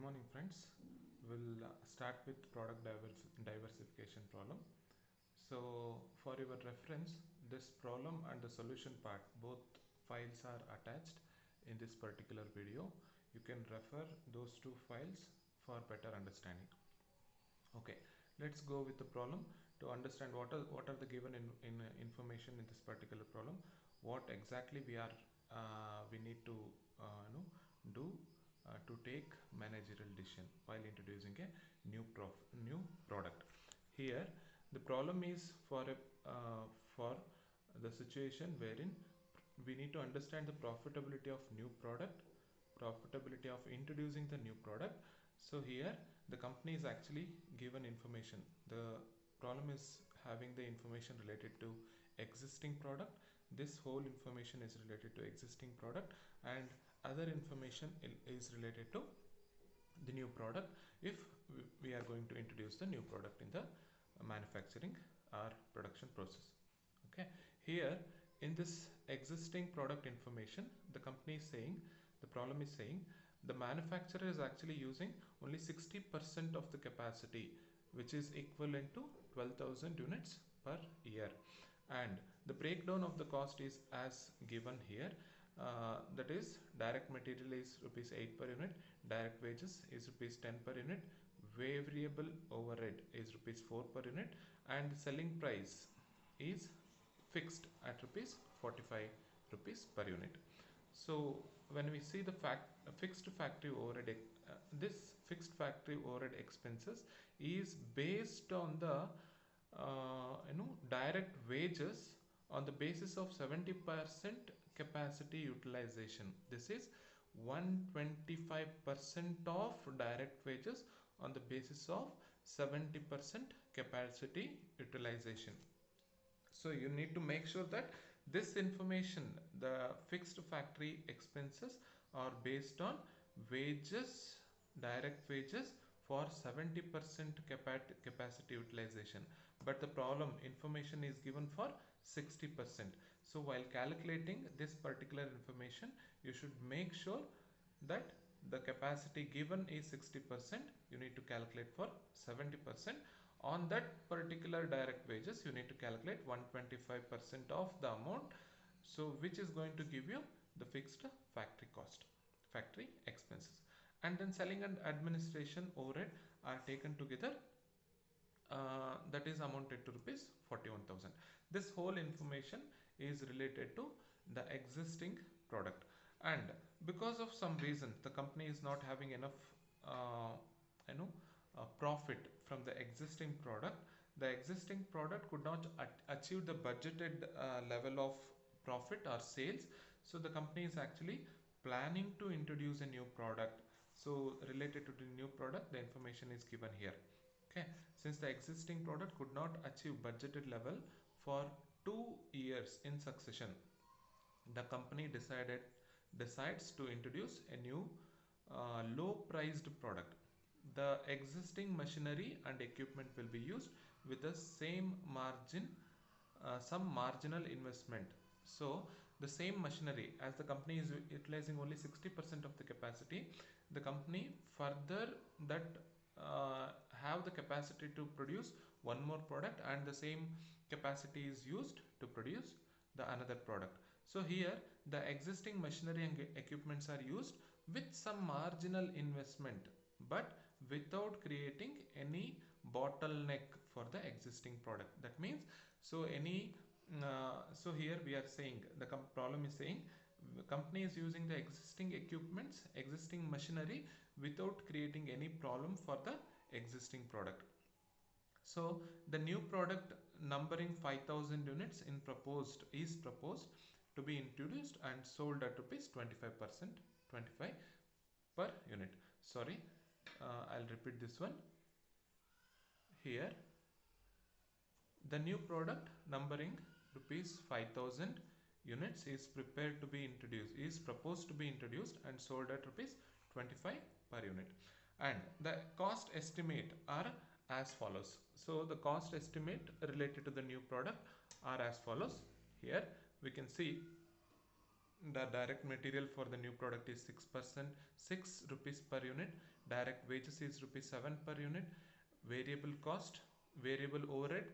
morning, friends. We'll start with product diversification problem. So for your reference, this problem and the solution part, both files are attached in this particular video. You can refer those two files for better understanding. Okay, let's go with the problem to understand what are the given information in this particular problem. What exactly we need to do to take managerial decision while introducing a new product. Here, the problem is for the situation wherein we need to understand the profitability of new product, profitability of introducing the new product. So here the company is actually given information. The problem is having the information related to existing product. This whole information is related to existing product, and other information is related to the new product if we are going to introduce the new product in the manufacturing or production process. Okay, here in this existing product information, the company is saying, the problem is saying the manufacturer is actually using only 60% of the capacity, which is equivalent to 12,000 units per year, and the breakdown of the cost is as given here. That is, direct material is rupees 8 per unit, direct wages is rupees 10 per unit, variable overhead is rupees 4 per unit, and the selling price is fixed at rupees 45 rupees per unit. So when we see the fixed factory overhead, this fixed factory overhead expenses is based on the direct wages on the basis of 70% capacity utilization. This is 125% of direct wages on the basis of 70% capacity utilization. So you need to make sure that this information, the fixed factory expenses, are based on wages, direct wages for 70% capacity utilization, but the problem information is given for 60%. So while calculating this particular information, you should make sure that the capacity given is 60%, you need to calculate for 70%. On that particular direct wages, you need to calculate 125% of the amount, so which is going to give you the fixed factory cost, factory expenses. And then selling and administration overhead are taken together, that is amounted to rupees 41,000. This whole information is related to the existing product, and because of some reason the company is not having enough profit from the existing product, the existing product could not achieve the budgeted level of profit or sales. So the company is actually planning to introduce a new product. So related to the new product, the information is given here. Okay, since the existing product could not achieve budgeted level for 2 years in succession, the company decides to introduce a new low priced product. The existing machinery and equipment will be used with the same margin, some marginal investment. So the same machinery, as the company is utilizing only 60% of the capacity, the company further that have the capacity to produce one more product, and the same capacity is used to produce the another product. So here the existing machinery and equipments are used with some marginal investment, but without creating any bottleneck for the existing product. That means, so here we are saying, the problem is saying the company is using the existing equipments, existing machinery, without creating any problem for the existing product. So the new product numbering 5,000 units is proposed to be introduced and sold at rupees 25 per unit. Sorry, I'll repeat this one. Here the new product numbering rupees 5,000 units is proposed to be introduced and sold at rupees 25 per unit, and the cost estimate are as follows. So the cost estimate related to the new product are as follows. Here we can see The direct material for the new product is 6%, 6 rupees per unit. Direct wages is rupees 7 per unit. Variable cost, variable overhead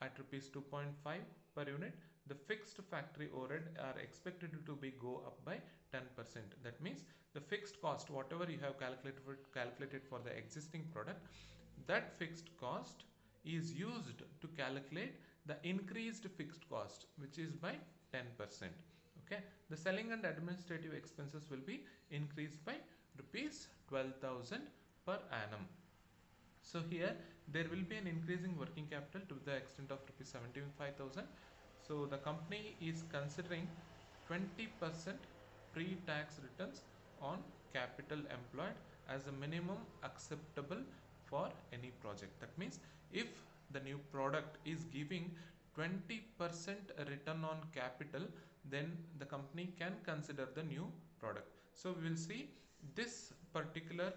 at rupees 2.5 per unit. The fixed factory overhead are expected to be go up by 10%. That means the fixed cost, whatever you have calculated for the existing product, that fixed cost is used to calculate the increased fixed cost, which is by 10%. Okay, the selling and administrative expenses will be increased by rupees 12,000 per annum. So here there will be an increasing working capital to the extent of rupees 75,000. So the company is considering 20% pre-tax returns on capital employed as a minimum acceptable for any project. That means if the new product is giving 20% return on capital, then the company can consider the new product. So we will see this particular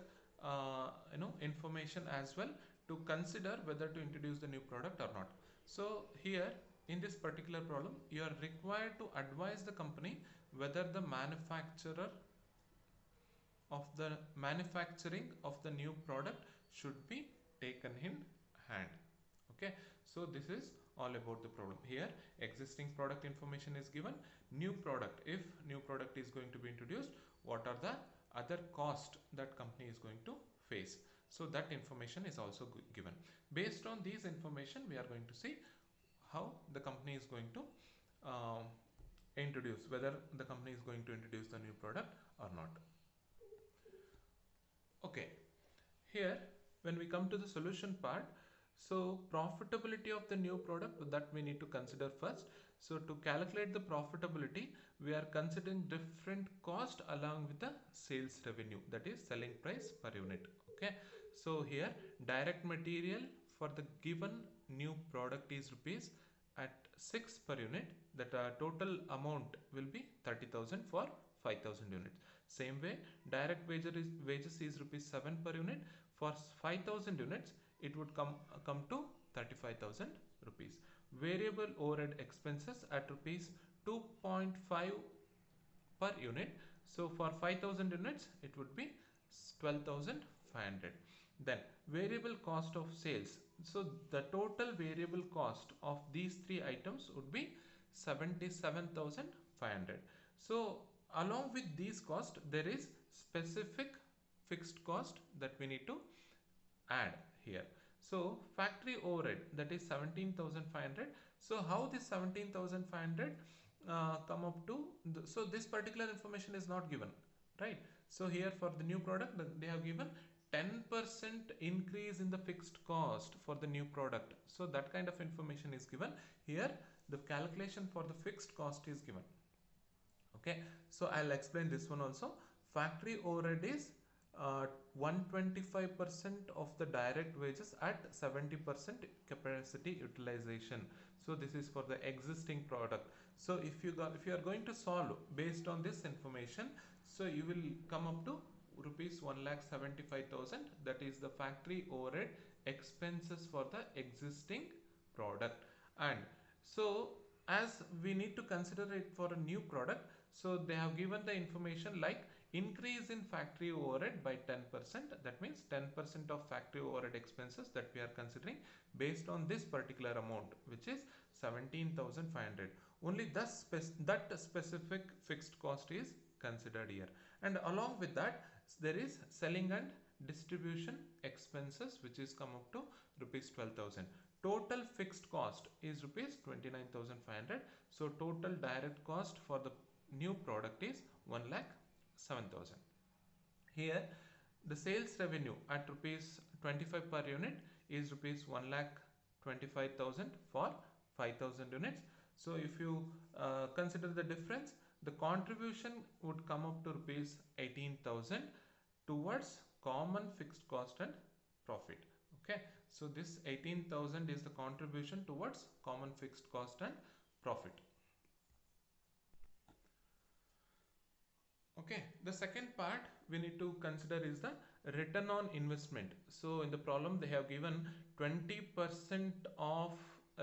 information as well to consider whether to introduce the new product or not. So here in this particular problem, you are required to advise the company whether the manufacturing of the new product should be taken in hand. Okay, so this is all about the problem. Here existing product information is given. New product, if new product is going to be introduced, what are the other cost that company is going to face? So that information is also given. Based on these information, we are going to see how the company is going to introduce, whether the company is going to introduce the new product or not. Okay, here when we come to the solution part, so profitability of the new product, that we need to consider first. So to calculate the profitability, we are considering different cost along with the sales revenue, that is selling price per unit. Okay, so here direct material for the given new product is rupees at 6 per unit. That total amount will be 30,000 for 5,000 units. Same way, direct wages is rupees 7 per unit. For 5,000 units, it would come to 35,000 rupees. Variable overhead expenses at rupees 2.5 per unit. So for 5,000 units, it would be 12,500. Then variable cost of sales. So the total variable cost of these three items would be 77,500. So along with these costs, there is specific fixed cost that we need to add here. So factory overhead, that is 17,500. So how this 17,500 come up to so this particular information is not given, right? So here for the new product, they have given 10% increase in the fixed cost for the new product. So that kind of information is given here. The calculation for the fixed cost is given. Okay, so I'll explain this one also. Factory overhead is 125% of the direct wages at 70% capacity utilization. So this is for the existing product. So if you are going to solve based on this information, so you will come up to rupees 1,75,000. That is the factory overhead expenses for the existing product. And so as we need to consider it for a new product, so they have given the information like increase in factory overhead by 10%. That means 10% of factory overhead expenses that we are considering based on this particular amount, which is 17,500. Only that specific fixed cost is considered here. And along with that, there is selling and distribution expenses, which is come up to rupees 12,000. Total fixed cost is rupees 29,500. So total direct cost for the new product is 1,07,000. Here the sales revenue at rupees 25 per unit is rupees 1,25,000 for 5,000 units. So if you consider the difference, the contribution would come up to rupees 18,000 towards common fixed cost and profit. Okay, so this 18,000 is the contribution towards common fixed cost and profit. Okay, the second part we need to consider is the return on investment. So in the problem they have given 20% of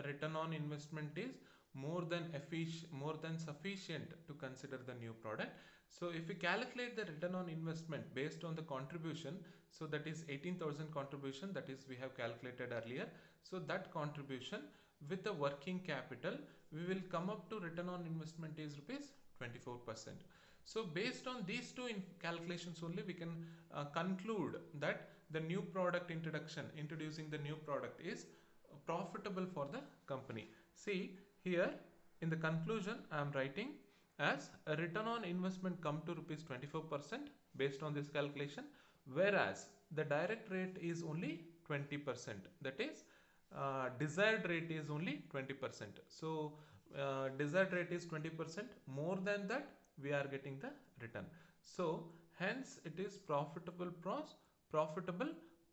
return on investment is more than sufficient to consider the new product. So if we calculate the return on investment based on the contribution, so that is 18,000 contribution, that is we have calculated earlier. So that contribution with the working capital, we will come up to return on investment is rupees 24%. So based on these two calculations only, we can conclude that the new product introducing the new product is profitable for the company. See here in the conclusion, I am writing as a return on investment come to rupees 24% based on this calculation, whereas the direct rate is only 20%. That is desired rate is only 20%. So desired rate is 20%. More than that, we are getting the return. So hence it is profitable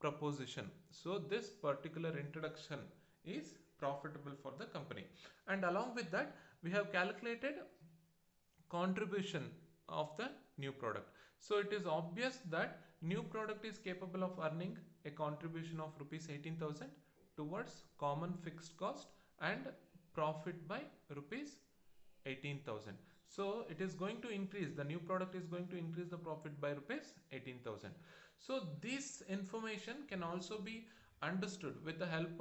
proposition. So this particular introduction is profitable for the company. And along with that, we have calculated contribution of the new product. So it is obvious that new product is capable of earning a contribution of rupees 18,000 towards common fixed cost and profit by rupees 18,000. So it is going to increase, the new product is going to increase the profit by rupees 18,000. So this information can also be understood with the help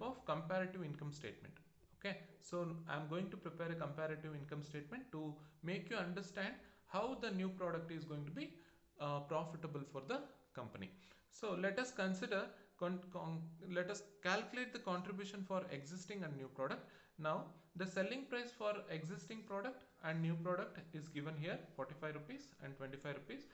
of comparative income statement. Okay, so I'm going to prepare a comparative income statement to make you understand how the new product is going to be profitable for the company. So let us consider, let us calculate the contribution for existing and new product. Now the selling price for existing product and new product is given here, 45 rupees and 25 rupees.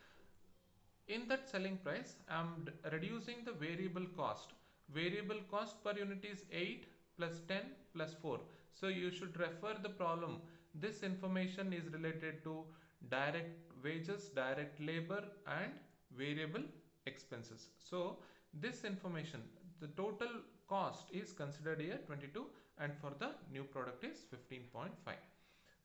In that selling price, I am reducing the variable cost. Variable cost per unit is 8 plus 10 plus 4. So you should refer the problem. This information is related to direct wages, direct labor and variable expenses. So this information, the total cost is considered here 22 and for the new product is 15.5.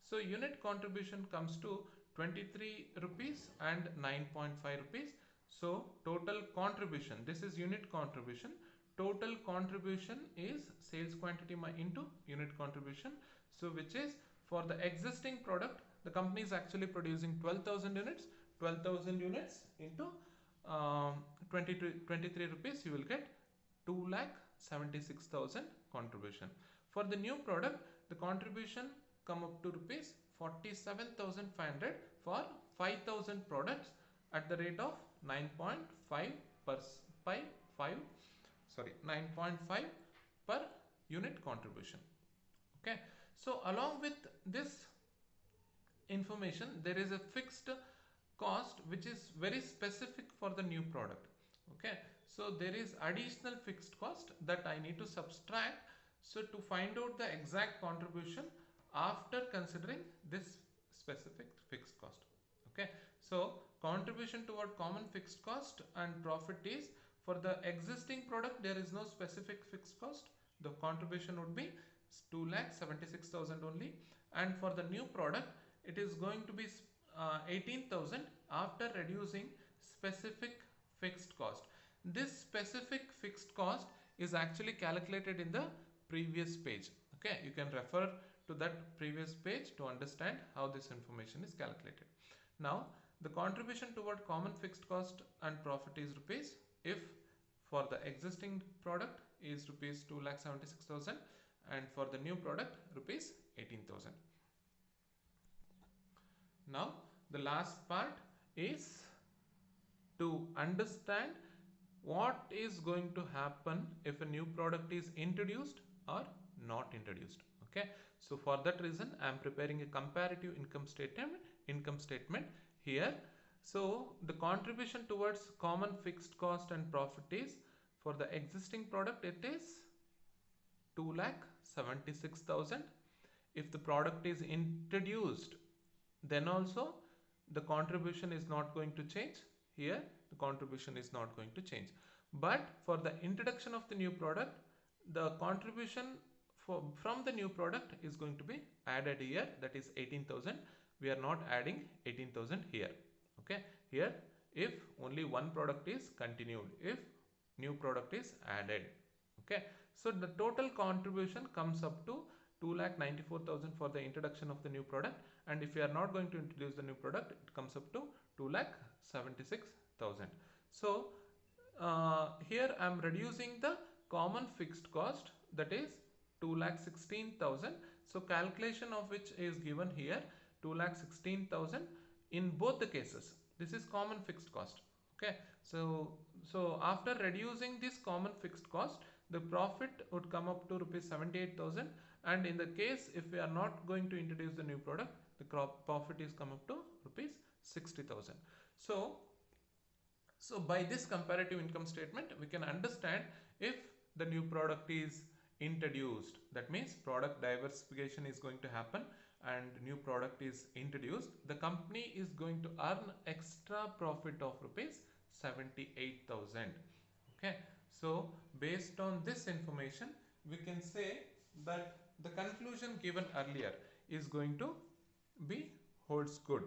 So unit contribution comes to 23 rupees and 9.5 rupees. So total contribution, this is unit contribution. Total contribution is sales quantity into unit contribution. So which is for the existing product, the company is actually producing 12,000 units. 12,000 units into 23 rupees, you will get 2,76,000 contribution. For the new product, the contribution come up to rupees 47,500 for 5,000 products at the rate of 9.5 per unit contribution. Okay, so along with this information, there is a fixed cost which is very specific for the new product. Okay, so there is additional fixed cost that I need to subtract. So to find out the exact contribution after considering this specific fixed cost. Okay, so contribution toward common fixed cost and profit is, for the existing product there is no specific fixed cost, the contribution would be 2,76,000 only, and for the new product it is going to be 18,000 after reducing specific fixed cost. This specific fixed cost is actually calculated in the previous page. Okay, you can refer to that previous page to understand how this information is calculated. Now the contribution toward common fixed cost and profit is rupees, if for the existing product is rupees 2,76,000 and for the new product rupees 18,000. Now the last part is to understand what is going to happen if a new product is introduced or not introduced. Okay, so for that reason I am preparing a comparative income statement here. So the contribution towards common fixed cost and profit is, for the existing product it is 2,76,000. If the product is introduced, then also the contribution is not going to change. Here the contribution is not going to change, but for the introduction of the new product, the contribution from the new product is going to be added here, that is 18,000. We are not adding 18,000 here. Okay, here if only one product is continued, if new product is added. Okay, So the total contribution comes up to 2,94,000 for the introduction of the new product, and if you are not going to introduce the new product, it comes up to 2,76,000. So here I am reducing the common fixed cost, that is 2,16,000. So calculation of which is given here, 2,16,000 in both the cases. This is common fixed cost. Okay, so after reducing this common fixed cost, the profit would come up to rupees 78,000, and in the case if we are not going to introduce the new product, the profit is come up to rupees 60,000. So by this comparative income statement, we can understand if the new product is introduced. That means product diversification is going to happen and new product is introduced. The company is going to earn extra profit of rupees 78,000. Okay. So based on this information, we can say that the conclusion given earlier is going to be holds good.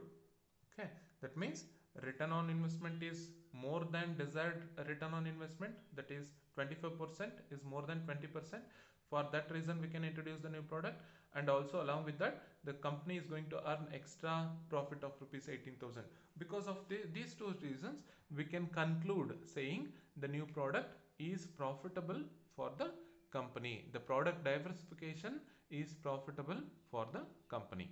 Okay, that means return on investment is more than desired return on investment, that is 25% is more than 20%. For that reason we can introduce the new product, and also along with that the company is going to earn extra profit of rupees 18,000. Because of these two reasons, we can conclude saying the new product is profitable for the company. The product diversification is profitable for the company.